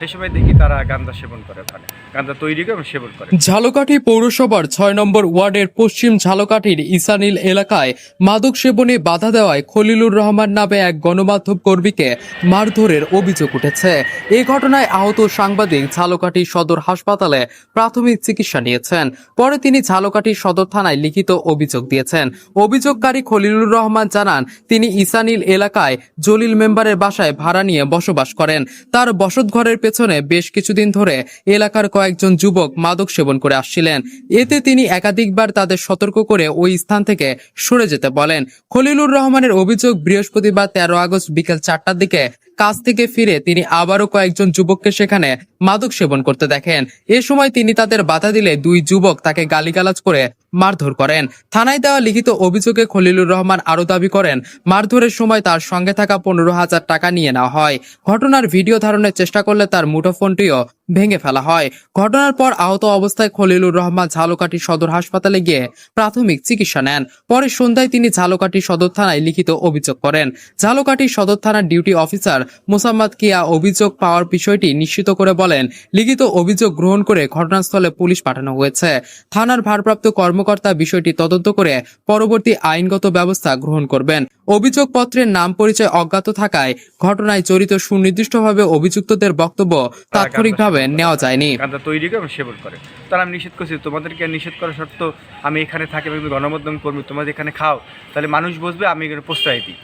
সেই সময় দেখি তারা গাঁজা সেবন করে, ওখানে গাঁজা তৈরি করে এবং সেবন করে। ঝালকাঠি পৌরসভার ৬ নম্বর ওয়ার্ডের পশ্চিম ঝালকাঠির ইসানিল এলাকায় মাদক সেবনে বাধা দেওয়ায় খলিলুর রহমান নামে এক গণমাধ্যম কর্মীকে মারধরের অভিযোগ উঠেছে। এই ঘটনায় আহত সাংবাদিক ঝালকাঠি সদর হাসপাতালে প্রাথমিক চিকিৎসা নিয়েছেন। পরে তিনি ঝালকাঠি সদর থানায় লিখিত অভিযোগ দিয়েছেন। অভিযোগকারী খলিলুর রহমান জানান, তিনি ইসানিল এলাকায় জলিল মেম্বারের বাসায় ভাড়া নিয়ে বসবাস করেন। তার বসতঘরের পেছনে বেশ কিছুদিন ধরে এলাকার কয়েকজন যুবক মাদক সেবন করে আসছিলেন। এতে তিনি একাধিকবার তাদের সতর্ক করে ওই স্থান থেকে সরে যেতে বলেন। খলিলুর রহমানের অভিযোগ, বৃহস্পতিবার ১৩ আগস্ট বিকেল ৪টার দিকে কাজ থেকে ফিরে তিনি আবারও কয়েকজন যুবককে সেখানে মাদক সেবন করতে দেখেন। এ সময় তিনি তাদের বাধা দিলে দুই যুবক তাকে গালিগালাজ করে মারধর করেন। থানায় দেওয়া লিখিত অভিযোগে খলিলুর রহমান আরও দাবি করেন, মারধরের সময় তার সঙ্গে থাকা ১৫,০০০ টাকা নিয়ে নেওয়া হয়। ঘটনার ভিডিও ধারণের চেষ্টা করলে তার মুঠোফোনটিও ভেঙে ফেলা হয়। ঘটনার পর আহত অবস্থায় খলিলুর রহমান ঝালকাঠি সদর হাসপাতালে গিয়ে প্রাথমিক চিকিৎসা নেন। পরে সন্ধ্যায় তিনি ঝালকাঠি সদর থানায় লিখিত অভিযোগ করেন। ঝালকাঠি সদর থানার ডিউটি অফিসার মোসাম্মদ কিয়া অভিযোগ পাওয়ার বিষয়টি নিশ্চিত করে বলেন, লিখিত অভিযোগ গ্রহণ করে ঘটনাস্থলে পুলিশ পাঠানো হয়েছে। থানার ভারপ্রাপ্ত কর্মকর্তা বিষয়টি তদন্ত করে পরবর্তী আইনগত ব্যবস্থা গ্রহণ করবেন। অভিযোগপত্রের নাম পরিচয় অজ্ঞাত থাকায় ঘটনায় জড়িত সুনির্দিষ্টভাবে অভিযুক্তদের বক্তব্য তাৎক্ষণিকভাবে নেওয়া যায়নি। গাঁজা তৈরি করে এবং সেবন করে। তারা আমি নিষেধ করছি, তোমাদেরকে নিষেধ করা সত্ত্বেও আমি এখানে থাকি, আমি গণমাধ্যম কর্মী, তোমরা এখানে খাও, তাহলে মানুষ বুঝবে আমি এখানে প্রশ্রয় দিই।